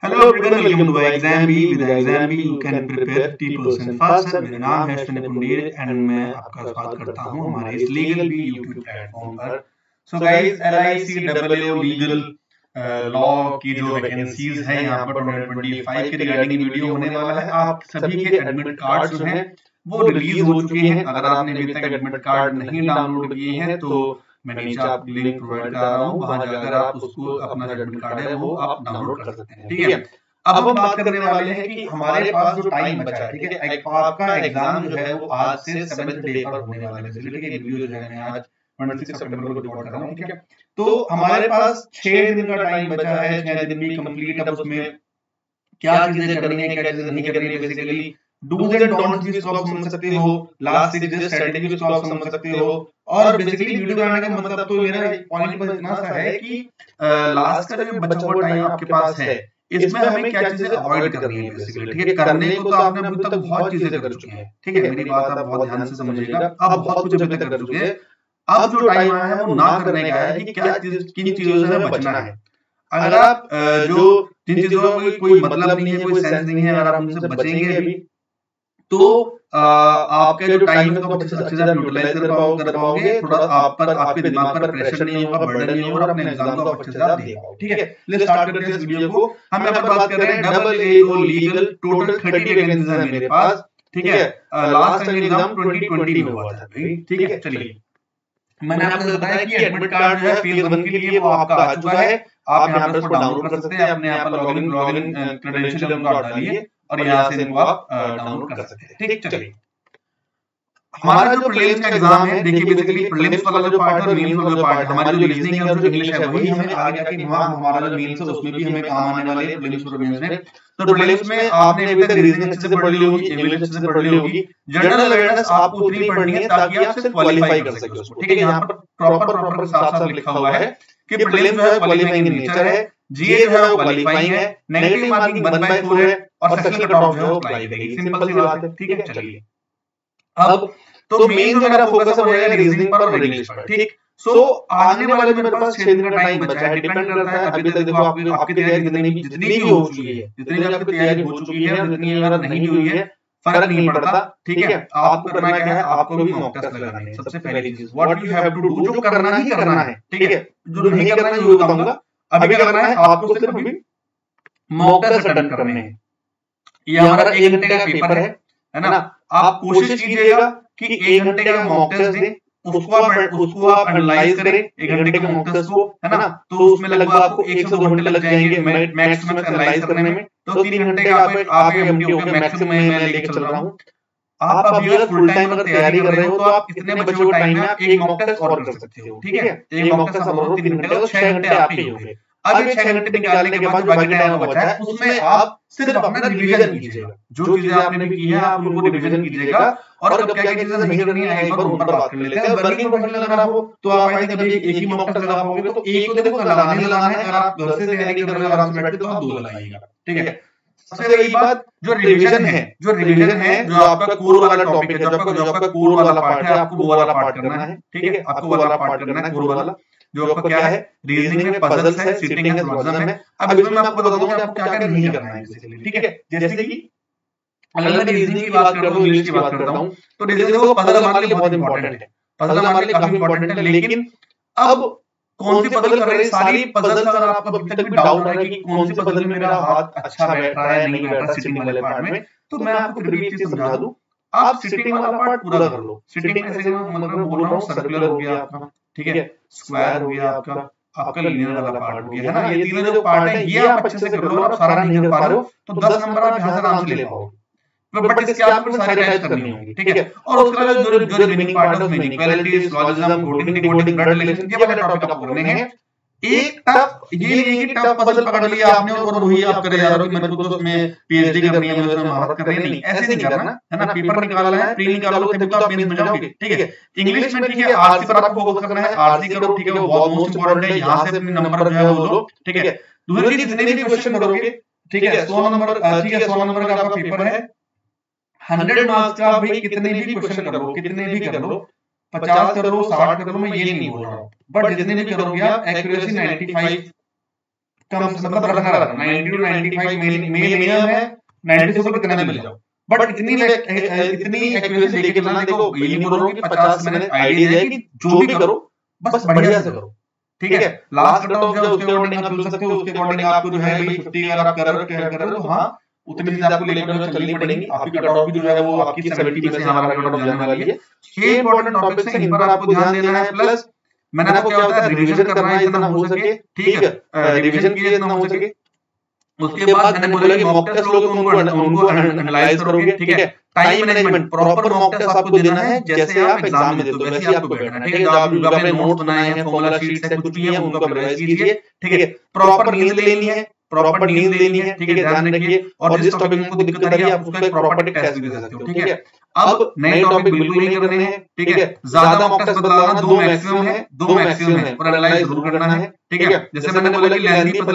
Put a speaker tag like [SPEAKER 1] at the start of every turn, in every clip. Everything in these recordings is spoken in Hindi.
[SPEAKER 1] Hello everyone, welcome to Exam B. With Exam B you can prepare 50% faster. मेरा नाम है अश्विनी पुंडीर एंड मैं आपका स्वागत करता हूं हमारे इस लीगल बी यूट्यूब प्लेटफॉर्म पर। So guys, LIC WO legal law की जो वैकेंसीज है यहाँ पर 2025 के रिगार्डिंग वीडियो होने वाला है। आप सभी के एडमिट कार्ड जो हैं वो रिलीज हो चुके हैं। अगर आपने अभी तक एडमिट कार्ड नहीं डाउनलोड किए हैं तो मैं नीचे आपको लिंक प्रोवाइड करा रहा हूँ, वहां जाकर आप उसको अपना जो एडमिट कार्ड है वो आप डाउनलोड कर सकते हैं। ठीक है, अब हम बात करने वाले हैं कि हमारे पास जो टाइम बचा है, ठीक है, आपका एग्जाम जो है वो आज से 7th डे पर होने वाला है। ठीक है, वीडियो जो है मैं आज 26 सितंबर को रिकॉर्ड कर रहा हूँ। ठीक है, तो हमारे पास 6 दिन का टाइम बचा है, 6 दिन भी कंप्लीट। अब उसमें क्या चीजें करनी है, क्या चीजें नहीं करनी है, बेसिकली डूज एंड डोंट्स भी इसको आप समझ सकते हो, लास्ट 6 डेज स्ट्रेटजी भी इसको आप समझ सकते हो। और बेसिकली वीडियो बनाने का मतलब तो मेरा पॉइंट बस इतना सा है कि लास्ट का जो बचा हुआ टाइम आपके पास है इसमें हमें क्या चीजें अवॉइड करनी है बेसिकली। ठीक है, करने को तो आपने अभी तक बहुत चीजें कर चुके हैं। ठीक है, मेरी बात आप बहुत ध्यान से समझिएगा, अब बहुत कुछ अभी तक कर चुके हैं। अब जो टाइम आया है वो ना करने का है कि क्या किन चीजों से हमें बचना है। अगर आप जो जिन चीजों का कोई मतलब नहीं है, कोई सेंस नहीं है, अगर आप उनसे बचेंगे अभी तो आपका जो टाइम है तो अच्छे से आप यूटिलाइज कर पाओगे। थोड़ा आप पर, आपके दिमाग पर प्रेशर नहीं होगा, बर्डन नहीं होगा, अपने एग्जाम को अच्छे से आप दे पाओगे। ठीक है, लेट्स स्टार्ट करते हैं इस वीडियो को। हम यहाँ पर बात कर रहे हैं डबल एओ लीगल, टोटल 30 वैकेंसीज है मेरे पास। ठीक है, लास्ट टाइम एग्जाम 2020 में हुआ था। ठीक है, चलिए मैंने आपको बताया कि एडमिट कार्ड जो है फेज 1 के लिए वो आपका आ चुका है। आप यहाँ पर इसको डाउनलोड कर सकते हैं, अपने यहाँ पर लॉगिन क्रेडेंशियल उनको आप डालिए और यहाँ से इनको आप डाउनलोड कर सकते हैं। ठीक, चलिए हमारा जो प्रीलिम्स का एग्जाम है, देखिए बेसिकली प्रीलिम्स वाला जो पार्ट है और मेंस वाला जो पार्ट है, हमारी जो रीजनिंग है और जो इंग्लिश है वही हमें आगे जाके वहां हमारा जो मेंस है उसमें भी हमें काम आने वाले हैं, प्रीलिम्स और मेंस में। तो प्रीलिम्स में आपने अभी तक रीजनिंग अच्छे से पढ़ ली होगी, इंग्लिश अच्छे से पढ़ ली होगी, जनरल अवेयरनेस आपको उतनी पढ़नी है ताकि आप सिर्फ क्वालिफाई कर सके उसको। ठीक है, यहाँ पर प्रॉपर साफ साफ लिखा हुआ है कि प्रीलिम्स जो है क्वालिफाइंग इन नेचर है, जीए जो है वो क्वालिफाइंग है, नेगेटिव मार्किंग 1/4 है और सेक्शनल कट ऑफ जो है वो अप्लाई करेगी। सिंपल सी बात है। ठीक है, चलिए अब तो मेन जो मेरा फोकस है वो रहेगा रीजनिंग पर और इंग्लिश पर। ठीक, सो आने वाले मेरे पास 6 दिन का टाइम बचा है। डिपेंड करता है अभी तक देखो आपकी तैयारी जितनी भी हो चुकी है, जितनी भी आपकी तैयारी हो चुकी है और जितनी अगर नहीं भी हुई है फर्क नहीं पड़ता। ठीक है, आपको करना क्या है, आपको भी मॉक टेस्ट लगाने हैं। सबसे पहली चीज what you have to do, जो करना ही करना है। ठीक है, जो नहीं करना है वो बताऊंगा। अभी क्या करना है, आपको सिर्फ अभी मॉक टेस्ट अटेंड करने हैं। ये हमारा 1 घंटे का पेपर है ना। आप कोशिश कीजिएगा कि 1 घंटे का मॉक टेस्ट दें, उसको आप एनालाइज करें 1 घंटे के मॉक टेस्ट को, है ना। तो उसमें लगभग आपको 1 से 2 घंटे लग जाएंगे मैक्सिमम एनालाइज करने में। तो 3 घंटे का आप एमटी हो गया मैक्सिमम मैं लेके चल रहा हूँ। आप अभी अगर फुल टाइम अगर तैयारी कर रहे हो तो आप इतने बचे हुए टाइम में आप एक मॉक टेस्ट और कर सकते हो। ठीक है, एक मॉक टेस्ट समझो 3 घंटे का, तो 6 घंटे आपके हो गए। अब ये 6 घंटे निकालने के बाद जो बाकी टाइम बचा है उसमें आप सिर्फ अपना रिवीजन कीजिएगा। जो चीजें आपने भी की है आप उनको रिवीजन कीजिएगा। और कब क्या क्या चीजें नहीं करनी है एक बार ऊपर बात कर लेते हैं। वर्किंग प्रोफेशनल अगर आप हो तो आप आई थिंक अभी एक ही मॉक टेस्ट लगा पाओगे, तो एक तो देखो लगाने लगाना है। अगर आप घर से तैयारी कर रहे हो आराम से बैठ के तो आप 2 लगाइएगा। ठीक है, सबसे बड़ी बात जो रिवीजन है, जो आपका कोर वाला टॉपिक है, जो आपका कोर वाला पार्ट है, आपको वो वाला पार्ट करना है। ठीक है, आपको वो वाला पार्ट करना है, कोर वाला जो आपका क्या है, रीजनिंग में पजल्स है, सिटिंग है, सिलोजिज्म है। अब इसमें मैं आपको बताऊंगा कि आपको क्या क्या नहीं करना है बेसिकली। ठीक है, जैसे कि अगर मैं रीजनिंग की बात करता हूँ, इंग्लिश की बात करता हूँ, तो रीजनिंग को पजल हमारे लिए बहुत इंपॉर्टेंट है, पजल हमारे लिए काफी इंपॉर्टेंट है। लेकिन अब कौन सी पजल कर रहे हैं, सारी पजल अगर आपको अभी तक भी डाउट है कि कौन सी पजल में मेरा हाथ अच्छा बैठ रहा है नहीं बैठ रहा सिटिंग वाले पार्ट में, तो मैं आपको फिर भी एक चीज समझा दूं, आप सिटिंग वाला पार्ट पूरा कर लो। सिटिंग ऐसे मतलब बोल रहा हूँ, सर्कुलर हो गया आपका, ठीक है, स्क्वायर हो गया आपका लीनियर वाला पार्ट हो गया, है ना। ये तीनों जो पार्ट है ये आप अच्छे से कर लो। और सारा नहीं कर पा रहे हो तो 10 नंबर आप यहाँ से आराम से ले पाओगे, बट इसके आपको सारी टाइप्स करनी होगी। ठीक है, और उसके बाद जो रिमेनिंग पार्ट है उसमें equality, syllogism, coding, decoding, blood relation, ये वाले टॉपिक आपको करने हैं। एक टफ ये नहीं है कि टफ पजल पकड़ लिया आपने और वही आप करे जा रहे हो कि मेरे को तो उसमें पीएचडी करनी है, मुझे उसमें महारत करनी है, नहीं ऐसे नहीं करना, है ना। पेपर निकालना है, प्री निकालोगे तभी तो आप मेंस में जाओगे। ठीक है, इंग्लिश में ठीक है आरसी पर आपको फोकस करना है, आरसी करो। ठीक है, वो बहुत मोस्ट इंपोर्टेंट है, यहाँ से अपने नंबर जो है वो लो। ठीक है, दूसरी चीज जितने भी क्वेश्चन करोगे, ठीक है 100 नंबर, ठीक है 100 नंबर का आपका पेपर है, 100 मार्क्स का भाई कितने भी क्वेश्चन कर लो, कितने भी कर लो, 50 कर लो, 60 कर लो, मैं ये नहीं बोल रहा हूँ, बट जितने भी करोगे आप एक्यूरेसी 95 कम मतलब रखना 90 to 95 मिनिमम है, 90 से ऊपर कितना भी मिल जाओ, बट इतनी एक्यूरेसी लेके चलना। देखो ये नहीं बोल रहा हूं कि 50 मैंने आइडिया है कि जो भी करो बस बढ़िया से करो, ठीक है। लास्ट कट ऑफ जो उसके अकॉर्डिंग आप चल सकते हो, उसके अकॉर्डिंग आपको जो है भाई 50 अगर आप कर रहे हो तो हाँ उतनी चीज आपको लेकर जो चलनी पड़ेगी। आपकी कट ऑफ भी जो है वो आपकी 70 में से हमारा कट ऑफ जाने वाली है। ये इंपॉर्टेंट टॉपिक्स हैं, इन पर आपको ध्यान देना है। प्लस मैंने आपको क्या होता है रिवीजन करना है जितना हो सके, ठीक है, रिवीजन कीजिए जितना हो सके। उसके बाद मैंने बोला कि मॉक टेस्ट लोगे उनको एनालाइज करोगे, ठीक है। Time management, proper mock test आपको देना है जैसे आप एग्जाम में देते हो वैसे ही आपको बैठना है, ठीक है। जो आप अपने नोट्स बनाए हैं, फॉर्मूला शीट्स है, कुछ भी है उनको आप रिवाइज कीजिए, ठीक है। प्रॉपर नींद लेनी है, प्रॉपर नींद लेनी है, ठीक है, ध्यान रखिए। और जिस टॉपिक में आपको दिक्कत आ रही है आप उसका एक प्रॉपर टेस्ट भी दे सकते हो, ठीक है। अब नए टॉपिक बिल्कुल नहीं करने हैं, ठीक है। ज्यादा मॉक टेस्ट बदलाना, 2 मैक्सिमम है और एनालाइज जरूर करना है, ठीक है। जैसे मैंने बोला कि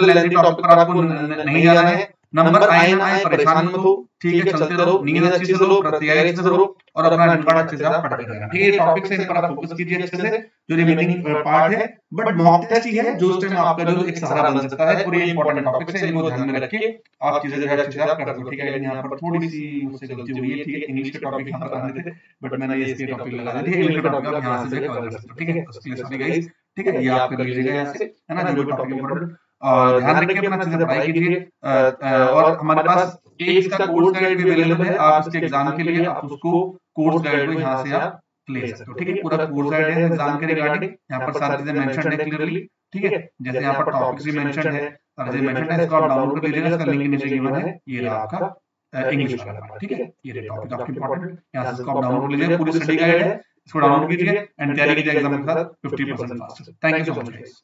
[SPEAKER 1] लेंथी टॉपिक पर आपको नहीं जाना है, नंबर आए ना आए परेशान मत हो, ठीक है, चलते रहो, नींद अच्छी से लो, तैयारी अच्छे से करो और अपना रिकॉर्ड अच्छे से आप पढ़ते रहना, ठीक है। टॉपिक से इन पर आप फोकस कीजिए अच्छे से, जो रिमेनिंग पार्ट है। बट मॉक टेस्ट ही है जो उस टाइम आपका जो एक सहारा बन सकता है, और ये इंपॉर्टेंट टॉपिक्स है, इनको ध्यान में रख के आप चीजें जो है अच्छे से आप कर दो, ठीक है। यहाँ पर थोड़ी सी मुझसे गलती हुई है, ठीक है। इंग्लिश के टॉपिक यहाँ पर आने थे बट मैंने ये इसके टॉपिक लगा दिए, इंग्लिश के टॉपिक आप यहाँ से कवर कर सकते हो, ठीक है। सॉरी गाइस, ठीक है, ये आप कर लीजिएगा यहाँ से, है ना, जो भी टॉपिक इंपॉर्टेंट। और ध्यान रखिए अपना अच्छे से पढ़ाई कीजिए। और हमारे पास एक इसका कोर्स गाइड भी अवेलेबल है, आप इसके एग्जाम के लिए आप उसको कोर्स गाइड को यहाँ से आप ले सकते हो, ठीक है। पूरा कोर्स गाइड है एग्जाम के रिगार्डिंग, यहाँ पर सारी चीजें मेंशन है क्लियरली, ठीक है। जैसे यहाँ पर टॉपिक्स भी मेंशन है और जो मेंशन है इसको आप डाउनलोड कर लीजिएगा, इसका लिंक नीचे गिवन है, ये रहा आपका इंग्लिश वाला पार्ट, ठीक है। ये टॉपिक आपके इंपॉर्टेंट, यहाँ से इसको आप डाउनलोड कर लीजिएगा, पूरी स्टडी गाइड है, इसको डाउनलोड कीजिए एंड तैयारी कीजिए एग्जाम के साथ 50% fast. Thank you so much guys.